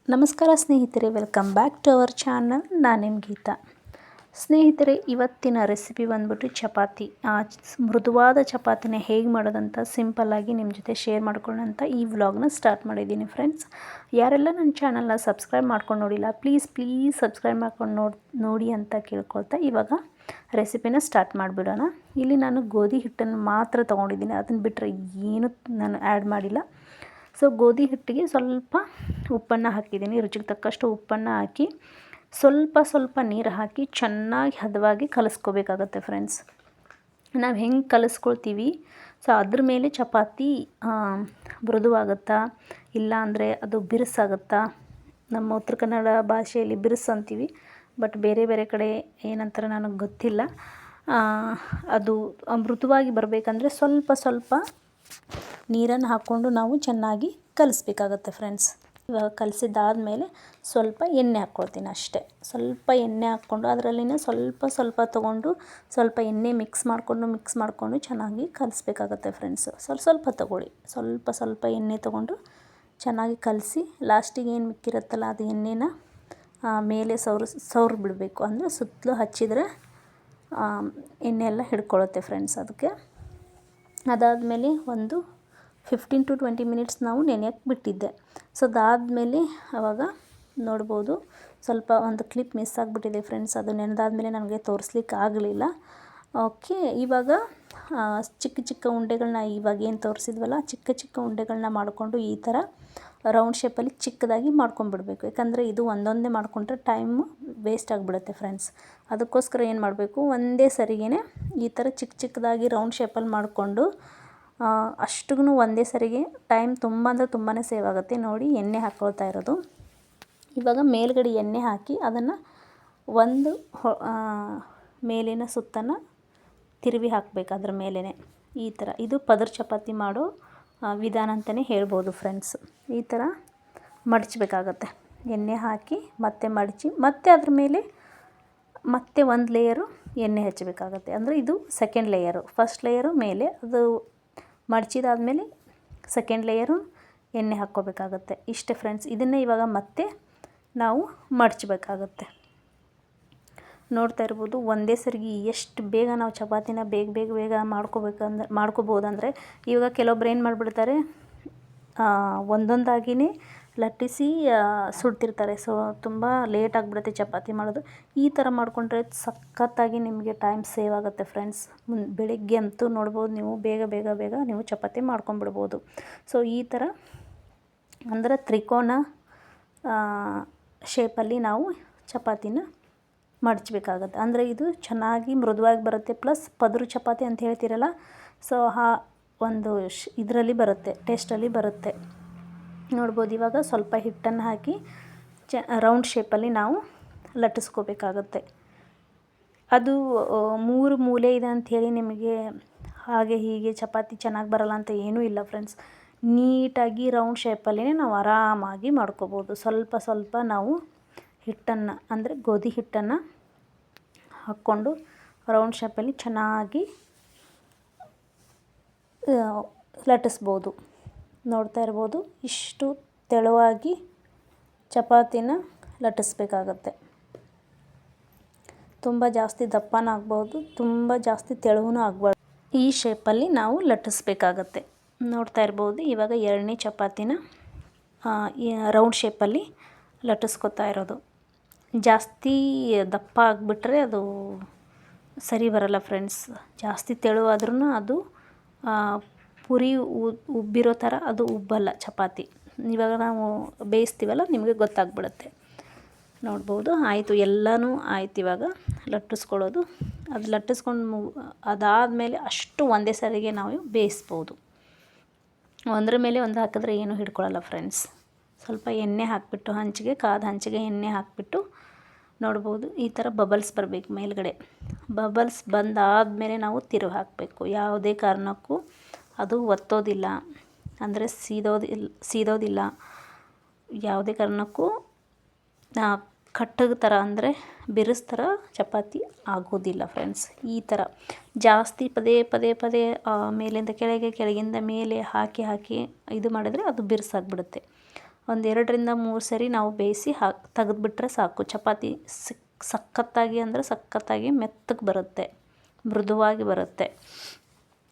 ನಮಸ್ಕಾರ ಸ್ನೇಹಿತರೆ, welcome back to our channel. ನಾನು ನಿಮ್ಮ ಗೀತಾ. ಸ್ನೇಹಿತರೆ, ಇವತ್ತಿನ ರೆಸಿಪಿ ಬಂದ್ಬಿಟ್ಟು ಚಪಾತಿ. ಮೃದುವಾದ ಚಪಾತಿನ ಹೇಗೆ ಮಾಡೋದಂತ ಸಿಂಪಲ್ಲಾಗಿ ನಿಮ್ಮ ಜೊತೆ ಶೇರ್ ಮಾಡ್ಕೊಳ್ಳೋಂಥ ಈ ವ್ಲಾಗ್ನ ಸ್ಟಾರ್ಟ್ ಮಾಡಿದ್ದೀನಿ ಫ್ರೆಂಡ್ಸ್. ಯಾರೆಲ್ಲ ನನ್ನ ಚಾನಲ್ನ ಸಬ್ಸ್ಕ್ರೈಬ್ ಮಾಡ್ಕೊಂಡು ನೋಡಿಲ್ಲ, ಪ್ಲೀಸ್ ಸಬ್ಸ್ಕ್ರೈಬ್ ಮಾಡ್ಕೊಂಡು ನೋಡಿ ಅಂತ ಕೇಳ್ಕೊಳ್ತಾ ಇವಾಗ ರೆಸಿಪಿನ ಸ್ಟಾರ್ಟ್ ಮಾಡಿಬಿಡೋಣ. ಇಲ್ಲಿ ನಾನು ಗೋಧಿ ಹಿಟ್ಟನ್ನು ಮಾತ್ರ ತೊಗೊಂಡಿದ್ದೀನಿ, ಅದನ್ನು ಬಿಟ್ಟರೆ ಏನೂ ನಾನು ಆ್ಯಡ್ ಮಾಡಿಲ್ಲ. ಸೊ ಗೋಧಿ ಹಿಟ್ಟಿಗೆ ಸ್ವಲ್ಪ ಉಪ್ಪನ್ನು ಹಾಕಿದ್ದೀನಿ, ರುಚಿಗೆ ತಕ್ಕಷ್ಟು ಉಪ್ಪನ್ನು ಹಾಕಿ ಸ್ವಲ್ಪ ನೀರು ಹಾಕಿ ಚೆನ್ನಾಗಿ ಹದವಾಗಿ ಕಲಿಸ್ಕೋಬೇಕಾಗತ್ತೆ ಫ್ರೆಂಡ್ಸ್. ನಾವು ಹೆಂಗೆ ಕಲಿಸ್ಕೊಳ್ತೀವಿ ಸೊ ಅದ್ರ ಮೇಲೆ ಚಪಾತಿ ಮೃದುವಾಗುತ್ತಾ ಇಲ್ಲ ಅಂದರೆ ಅದು ಬಿರುಸಾಗುತ್ತಾ. ನಮ್ಮ ಉತ್ತರ ಕನ್ನಡ ಭಾಷೆಯಲ್ಲಿ ಬಿರುಸು ಅಂತೀವಿ, ಬಟ್ ಬೇರೆ ಬೇರೆ ಕಡೆ ಏನಂತಾರೆ ನನಗೆ ಗೊತ್ತಿಲ್ಲ. ಅದು ಮೃದುವಾಗಿ ಬರಬೇಕಂದ್ರೆ ಸ್ವಲ್ಪ ನೀರನ್ನು ಹಾಕ್ಕೊಂಡು ನಾವು ಚೆನ್ನಾಗಿ ಕಲಿಸ್ಬೇಕಾಗತ್ತೆ ಫ್ರೆಂಡ್ಸ್. ಇವಾಗ ಕಲಸಿದ್ದಾದಮೇಲೆ ಸ್ವಲ್ಪ ಎಣ್ಣೆ ಹಾಕ್ಕೊಳ್ತೀನಿ ಅಷ್ಟೇ. ಸ್ವಲ್ಪ ಎಣ್ಣೆ ಹಾಕ್ಕೊಂಡು ಅದರಲ್ಲಿನ ಸ್ವಲ್ಪ ತೊಗೊಂಡು ಸ್ವಲ್ಪ ಎಣ್ಣೆ ಮಿಕ್ಸ್ ಮಾಡಿಕೊಂಡು ಚೆನ್ನಾಗಿ ಕಲಿಸ್ಬೇಕಾಗತ್ತೆ ಫ್ರೆಂಡ್ಸ್. ಸ್ವಲ್ಪ ತೊಗೊಳ್ಳಿ, ಸ್ವಲ್ಪ ಎಣ್ಣೆ ತೊಗೊಂಡು ಚೆನ್ನಾಗಿ ಕಲಸಿ ಲಾಸ್ಟಿಗೆ ಏನು ಮಿಕ್ಕಿರುತ್ತಲ್ಲ ಅದು ಎಣ್ಣೆನ ಮೇಲೆ ಸೌರು ಬಿಡಬೇಕು. ಅಂದರೆ ಸುತ್ತಲೂ ಹಚ್ಚಿದರೆ ಎಣ್ಣೆ ಎಲ್ಲ ಹಿಡ್ಕೊಳ್ಳುತ್ತೆ ಫ್ರೆಂಡ್ಸ್. ಅದಕ್ಕೆ ಅದಾದಮೇಲೆ ಒಂದು 15 to 20 ಮಿನಿಟ್ಸ್ ನಾವು ನೆನೆಯೋಕ್ಕೆ ಬಿಟ್ಟಿದ್ದೆ. ಸೊ ಅದಾದಮೇಲೆ ಆವಾಗ ನೋಡ್ಬೋದು ಸ್ವಲ್ಪ ಒಂದು ಕ್ಲಿಪ್ ಮಿಸ್ ಆಗಿಬಿಟ್ಟಿದೆ ಫ್ರೆಂಡ್ಸ್. ಅದು ನೆನೆದಾದ್ಮೇಲೆ ನನಗೆ ತೋರಿಸ್ಲಿಕ್ಕೆ ಆಗಲಿಲ್ಲ. ಓಕೆ, ಇವಾಗ ಚಿಕ್ಕ ಉಂಡೆಗಳನ್ನ ಇವಾಗ ಏನು ತೋರಿಸಿದ್ವಲ್ಲ ಚಿಕ್ಕ ಉಂಡೆಗಳನ್ನ ಮಾಡಿಕೊಂಡು ಈ ಥರ ರೌಂಡ್ ಶೇಪಲ್ಲಿ ಚಿಕ್ಕದಾಗಿ ಮಾಡ್ಕೊಂಡ್ಬಿಡ್ಬೇಕು. ಯಾಕಂದರೆ ಇದು ಒಂದೊಂದೇ ಮಾಡಿಕೊಂಡ್ರೆ ಟೈಮು ವೇಸ್ಟ್ ಆಗಿಬಿಡುತ್ತೆ ಫ್ರೆಂಡ್ಸ್. ಅದಕ್ಕೋಸ್ಕರ ಏನು ಮಾಡಬೇಕು, ಒಂದೇ ಸರಿಗೇ ಈ ಥರ ಚಿಕ್ಕದಾಗಿ ರೌಂಡ್ ಶೇಪಲ್ಲಿ ಮಾಡಿಕೊಂಡು ಅಷ್ಟಿಗೂ ಒಂದೇ ಸರಿಗೆ ಟೈಮ್ ತುಂಬ ಅಂದರೆ ತುಂಬಾ ಸೇವ್ ಆಗುತ್ತೆ. ನೋಡಿ, ಎಣ್ಣೆ ಹಾಕ್ಕೊಳ್ತಾ ಇರೋದು. ಇವಾಗ ಮೇಲ್ಗಡೆ ಎಣ್ಣೆ ಹಾಕಿ ಅದನ್ನು ಒಂದು ಮೇಲಿನ ಸುತ್ತನ್ನು ತಿರುವಿ ಹಾಕಬೇಕು ಅದ್ರ ಮೇಲೇ. ಈ ಥರ ಇದು ಪದರ್ ಚಪಾತಿ ಮಾಡೋ ವಿಧಾನ ಅಂತಲೇ ಹೇಳ್ಬೋದು ಫ್ರೆಂಡ್ಸ್. ಈ ಥರ ಮಡಚಬೇಕಾಗತ್ತೆ. ಎಣ್ಣೆ ಹಾಕಿ ಮತ್ತೆ ಮಡಚಿ ಮತ್ತೆ ಅದ್ರ ಮೇಲೆ ಮತ್ತೆ ಒಂದು ಲೇಯರು ಎಣ್ಣೆ ಹಚ್ಚಬೇಕಾಗತ್ತೆ. ಅಂದರೆ ಇದು ಸೆಕೆಂಡ್ ಲೇಯರು. ಫಸ್ಟ್ ಲೇಯರು ಮೇಲೆ, ಅದು ಮಡಚಿದಾದ್ಮೇಲೆ ಸೆಕೆಂಡ್ ಲೇಯರು ಎಣ್ಣೆ ಹಾಕ್ಕೋಬೇಕಾಗತ್ತೆ. ಇಷ್ಟೇ ಫ್ರೆಂಡ್ಸ್. ಇದನ್ನೇ ಇವಾಗ ಮತ್ತೆ ನಾವು ಮಡಚಬೇಕಾಗತ್ತೆ. ನೋಡ್ತಾ ಇರ್ಬೋದು ಒಂದೇ ಸರಿಗೆ ಎಷ್ಟು ಬೇಗ ನಾವು ಚಪಾತಿನ ಬೇಗ ಮಾಡ್ಕೋಬೋದಂದರೆ ಇವಾಗ ಕೆಲವೊಬ್ರು ಏನು ಮಾಡಿಬಿಡ್ತಾರೆ, ಒಂದೊಂದಾಗಿಯೇ ಲಟ್ಟಿಸಿ ಸುಡ್ತಿರ್ತಾರೆ. ಸೊ ತುಂಬ ಲೇಟ್ ಆಗಿಬಿಡುತ್ತೆ ಚಪಾತಿ ಮಾಡೋದು. ಈ ಥರ ಮಾಡಿಕೊಂಡ್ರೆ ಸಖತ್ತಾಗಿ ನಿಮಗೆ ಟೈಮ್ ಸೇವ್ ಆಗುತ್ತೆ ಫ್ರೆಂಡ್ಸ್. ಬೆಳಿಗ್ಗೆ ಅಂತೂ ನೋಡ್ಬೋದು ನೀವು ಬೇಗ ನೀವು ಚಪಾತಿ ಮಾಡ್ಕೊಂಬಿಡ್ಬೋದು. ಸೊ ಈ ಥರ ಅಂದರೆ ತ್ರಿಕೋನ ಶೇಪಲ್ಲಿ ನಾವು ಚಪಾತಿನ ಮಡಚಬೇಕಾಗತ್ತೆ. ಅಂದರೆ ಇದು ಚೆನ್ನಾಗಿ ಮೃದುವಾಗಿ ಬರುತ್ತೆ. ಪ್ಲಸ್ ಪದರು ಚಪಾತಿ ಅಂತ ಹೇಳ್ತಿರಲ್ಲ, ಸೊ ಒಂದು ಇದರಲ್ಲಿ ಬರುತ್ತೆ, ಟೇಸ್ಟಲ್ಲಿ ಬರುತ್ತೆ. ನೋಡ್ಬೋದು ಇವಾಗ ಸ್ವಲ್ಪ ಹಿಟ್ಟನ್ನು ಹಾಕಿ ರೌಂಡ್ ಶೇಪಲ್ಲಿ ನಾವು ಲಟ್ಟಿಸ್ಕೋಬೇಕಾಗತ್ತೆ. ಅದು 3 ಮೂಲೆ ಇದೆ ಅಂಥೇಳಿ ನಿಮಗೆ ಹಾಗೆ ಹೀಗೆ ಚಪಾತಿ ಚೆನ್ನಾಗಿ ಬರಲ್ಲ ಅಂತ ಏನೂ ಇಲ್ಲ ಫ್ರೆಂಡ್ಸ್. ನೀಟಾಗಿ ರೌಂಡ್ ಶೇಪಲ್ಲೇ ನಾವು ಆರಾಮಾಗಿ ಮಾಡ್ಕೋಬೋದು. ಸ್ವಲ್ಪ ನಾವು ಹಿಟ್ಟನ್ನು ಅಂದರೆ ಗೋಧಿ ಹಿಟ್ಟನ್ನು ಹಾಕ್ಕೊಂಡು ರೌಂಡ್ ಶೇಪಲ್ಲಿ ಚೆನ್ನಾಗಿ ಲಟ್ಟಿಸ್ಬೋದು. ನೋಡ್ತಾ ಇರ್ಬೋದು ಇಷ್ಟು ತೆಳುವಾಗಿ ಚಪಾತಿನ ಲಟ್ಟಿಸ್ಬೇಕಾಗತ್ತೆ. ತುಂಬ ಜಾಸ್ತಿ ದಪ್ಪನೂ ಆಗ್ಬೋದು, ತುಂಬ ಜಾಸ್ತಿ ತೆಳುವೂ ಆಗಬಾರ್ದು. ಈ ಶೇಪಲ್ಲಿ ನಾವು ಲಟ್ಟಿಸ್ಬೇಕಾಗತ್ತೆ. ನೋಡ್ತಾ ಇರ್ಬೋದು ಇವಾಗ ಎರಡನೇ ಚಪಾತಿನ ರೌಂಡ್ ಶೇಪಲ್ಲಿ ಲಟ್ಟಿಸ್ಕೊತಾ ಇರೋದು. ಜಾಸ್ತಿ ದಪ್ಪ ಆಗಿಬಿಟ್ರೆ ಅದು ಸರಿ ಬರಲ್ಲ ಫ್ರೆಂಡ್ಸ್. ಜಾಸ್ತಿ ತೆಳುವಾದ್ರೂ ಅದು ಪುರಿ ಉಬ್ಬಿರೋ ಥರ ಅದು ಉಬ್ಬಲ್ಲ ಚಪಾತಿ. ಇವಾಗ ನಾವು ಬೇಯಿಸ್ತೀವಲ್ಲ ನಿಮಗೆ ಗೊತ್ತಾಗ್ಬಿಡುತ್ತೆ. ನೋಡ್ಬೋದು ಆಯಿತು, ಎಲ್ಲನೂ ಆಯ್ತು. ಇವಾಗ ಲಟ್ಟಿಸ್ಕೊಳ್ಳೋದು, ಅದು ಲಟ್ಟಿಸ್ಕೊಂಡು ಅದಾದಮೇಲೆ ಅಷ್ಟು ಒಂದೇ ಸರಿಗೆ ನಾವು ಬೇಯಿಸ್ಬೋದು. ಒಂದರ ಮೇಲೆ ಒಂದು ಹಾಕಿದ್ರೆ ಏನೂ ಹಿಡ್ಕೊಳ್ಳಲ್ಲ ಫ್ರೆಂಡ್ಸ್. ಸ್ವಲ್ಪ ಎಣ್ಣೆ ಹಾಕಿಬಿಟ್ಟು ಕಾದ ಹಂಚಿಗೆ ಎಣ್ಣೆ ಹಾಕಿಬಿಟ್ಟು ನೋಡ್ಬೋದು ಈ ಥರ ಬಬಲ್ಸ್ ಬರಬೇಕು ಮೇಲ್ಗಡೆ. ಬಬಲ್ಸ್ ಬಂದಾದಮೇಲೆ ನಾವು ತಿರುವಿ ಹಾಕಬೇಕು. ಯಾವುದೇ ಕಾರಣಕ್ಕೂ ಅದು ಒತ್ತೋದಿಲ್ಲ, ಅಂದರೆ ಸೀದೋದಿಲ್ಲ. ಯಾವುದೇ ಕಾರಣಕ್ಕೂ ಕಟ್ಟದ ಥರ ಅಂದರೆ ಬಿರುಸು ಥರ ಚಪಾತಿ ಆಗೋದಿಲ್ಲ ಫ್ರೆಂಡ್ಸ್. ಈ ಥರ ಜಾಸ್ತಿ ಪದೇ ಮೇಲಿಂದ ಕೆಳಗಿಂದ ಮೇಲೆ ಹಾಕಿ ಇದು ಮಾಡಿದ್ರೆ ಅದು ಬಿರುಸಾಗ್ಬಿಡುತ್ತೆ. ಒಂದು 2ರಿಂದ 3 ಸರಿ ನಾವು ಬೇಯಿಸಿ ತೆಗೆದುಬಿಟ್ರೆ ಸಾಕು. ಚಪಾತಿ ಸಖತ್ತಾಗಿ ಅಂದರೆ ಸಖತ್ತಾಗಿ ಮೆತ್ತಗೆ ಬರುತ್ತೆ, ಮೃದುವಾಗಿ ಬರುತ್ತೆ.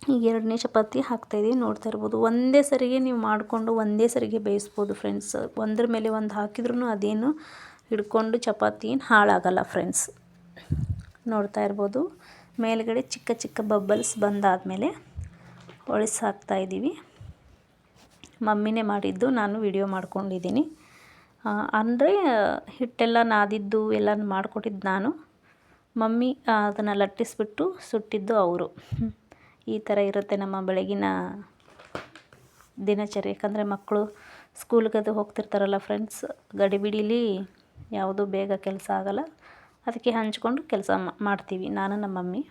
ಈಗ 2ನೇ ಚಪಾತಿ ಹಾಕ್ತಾಯಿದ್ದೀವಿ, ನೋಡ್ತಾ ಇರ್ಬೋದು. ಒಂದೇ ಸರಿಗೆ ನೀವು ಮಾಡಿಕೊಂಡು ಒಂದೇ ಸರಿಗೆ ಬೇಯಿಸ್ಬೋದು ಫ್ರೆಂಡ್ಸ್. ಒಂದ್ರ ಮೇಲೆ ಒಂದು ಹಾಕಿದ್ರೂ ಅದೇನು ಹಿಡ್ಕೊಂಡು ಚಪಾತಿ ಏನು ಹಾಳಾಗಲ್ಲ ಫ್ರೆಂಡ್ಸ್. ನೋಡ್ತಾ ಇರ್ಬೋದು. ಮೇಲ್ಗಡೆ ಚಿಕ್ಕ ಚಿಕ್ಕ ಬಬ್ಬಲ್ಸ್ ಬಂದಾದಮೇಲೆ ಒಳಿಸಿ ಹಾಕ್ತಾಯಿದ್ದೀವಿ. ಮಮ್ಮಿನೇ ಮಾಡಿದ್ದು, ನಾನು ವಿಡಿಯೋ ಮಾಡ್ಕೊಂಡಿದ್ದೀನಿ. ಅಂದರೆ ಹಿಟ್ಟೆಲ್ಲ ನಾದಿದ್ದು ಎಲ್ಲ ಮಾಡಿಕೊಟ್ಟಿದ್ದು ನಾನು. ಮಮ್ಮಿ ಅದನ್ನು ಲಟ್ಟಿಸ್ಬಿಟ್ಟು ಸುಟ್ಟಿದ್ದು ಅವರು. ಈ ಥರ ಇರುತ್ತೆ ನಮ್ಮ ಬೆಳಗಿನ ದಿನಚರಿ. ಯಾಕಂದರೆ ಮಕ್ಕಳು ಸ್ಕೂಲ್ಗದು ಹೋಗ್ತಿರ್ತಾರಲ್ಲ ಫ್ರೆಂಡ್ಸ್, ಗಡಿಬಿಡೀಲಿ ಯಾವುದೂ ಬೇಗ ಕೆಲಸ ಆಗೋಲ್ಲ. ಅದಕ್ಕೆ ಹಂಚ್ಕೊಂಡು ಕೆಲಸ ಮಾಡ್ತೀವಿ ನಾನು ನಮ್ಮ ಮಮ್ಮಿ.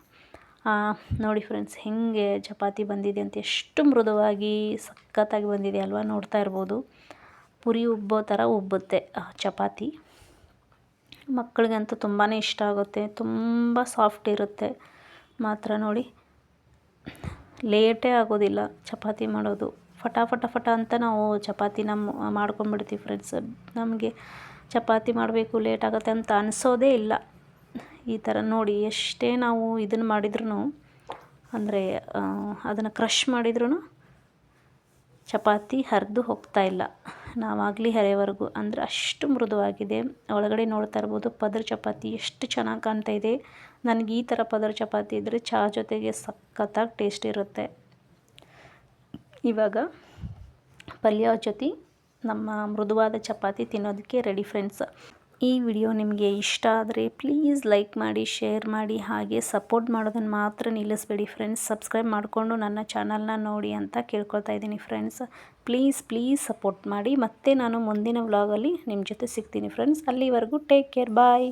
ನೋಡಿ ಫ್ರೆಂಡ್ಸ್ ಹೇಗೆ ಚಪಾತಿ ಬಂದಿದೆ ಅಂತ, ಎಷ್ಟು ಮೃದುವಾಗಿ ಸಖತ್ತಾಗಿ ಬಂದಿದೆ ಅಲ್ವಾ. ನೋಡ್ತಾ ಇರ್ಬೋದು. ಪುರಿ ಉಬ್ಬೋ ಥರ ಉಬ್ಬುತ್ತೆ ಚಪಾತಿ. ಮಕ್ಕಳಿಗಂತೂ ತುಂಬಾ ಇಷ್ಟ ಆಗುತ್ತೆ, ತುಂಬ ಸಾಫ್ಟ್ ಇರುತ್ತೆ ಮಾತ್ರ. ನೋಡಿ, ಲೇಟೇ ಆಗೋದಿಲ್ಲ ಚಪಾತಿ ಮಾಡೋದು. ಫಟ ಅಂತ ನಾವು ಚಪಾತಿನ ಮಾಡ್ಕೊಂಡ್ಬಿಡ್ತೀವಿ ಫ್ರೆಂಡ್ಸ್. ನಮಗೆ ಚಪಾತಿ ಮಾಡಬೇಕು ಲೇಟ್ ಆಗುತ್ತೆ ಅಂತ ಅನಿಸೋದೇ ಇಲ್ಲ. ಈ ಥರ ನೋಡಿ, ಎಷ್ಟೇ ನಾವು ಇದನ್ನು ಮಾಡಿದ್ರೂ, ಅಂದರೆ ಅದನ್ನು ಕ್ರಷ್ ಮಾಡಿದ್ರೂ ಚಪಾತಿ ಹರಿದು ಹೋಗ್ತಾಯಿಲ್ಲ ನಾವಾಗಲಿ ಹರಿಯೋವರೆಗೂ. ಅಂದರೆ ಅಷ್ಟು ಮೃದುವಾಗಿದೆ. ಒಳಗಡೆ ನೋಡ್ತಾ ಇರ್ಬೋದು ಪದರ ಚಪಾತಿ ಎಷ್ಟು ಚೆನ್ನಾಗಿ ಕಾಣ್ತಾ ಇದೆ. ನನಗೆ ಈ ಥರ ಪದರ ಚಪಾತಿ ಇದ್ದರೆ ಚಹಾ ಜೊತೆಗೆ ಸಖತ್ತಾಗಿ ಟೇಸ್ಟ್ ಇರುತ್ತೆ. ಇವಾಗ ಪಲ್ಯ ಜೊತೆ ನಮ್ಮ ಮೃದುವಾದ ಚಪಾತಿ ತಿನ್ನೋದಕ್ಕೆ ರೆಡಿ ಫ್ರೆಂಡ್ಸ್. ಈ ವಿಡಿಯೋ ನಿಮಗೆ ಇಷ್ಟ ಆದರೆ ಪ್ಲೀಸ್ ಲೈಕ್ ಮಾಡಿ, ಶೇರ್ ಮಾಡಿ, ಹಾಗೆ ಸಪೋರ್ಟ್ ಮಾಡೋದನ್ನು ಮಾತ್ರ ನಿಲ್ಲಿಸಬೇಡಿ ಫ್ರೆಂಡ್ಸ್. ಸಬ್ಸ್ಕ್ರೈಬ್ ಮಾಡಿಕೊಂಡು ನನ್ನ ಚಾನಲ್ನ ನೋಡಿ ಅಂತ ಕೇಳ್ಕೊಳ್ತಾ ಇದ್ದೀನಿ ಫ್ರೆಂಡ್ಸ್. ಪ್ಲೀಸ್ ಸಪೋರ್ಟ್ ಮಾಡಿ. ಮತ್ತೆ ನಾನು ಮುಂದಿನ ವ್ಲಾಗಲ್ಲಿ ನಿಮ್ಮ ಜೊತೆ ಸಿಗ್ತೀನಿ ಫ್ರೆಂಡ್ಸ್. ಅಲ್ಲಿವರೆಗೂ ಟೇಕ್ ಕೇರ್, ಬಾಯ್.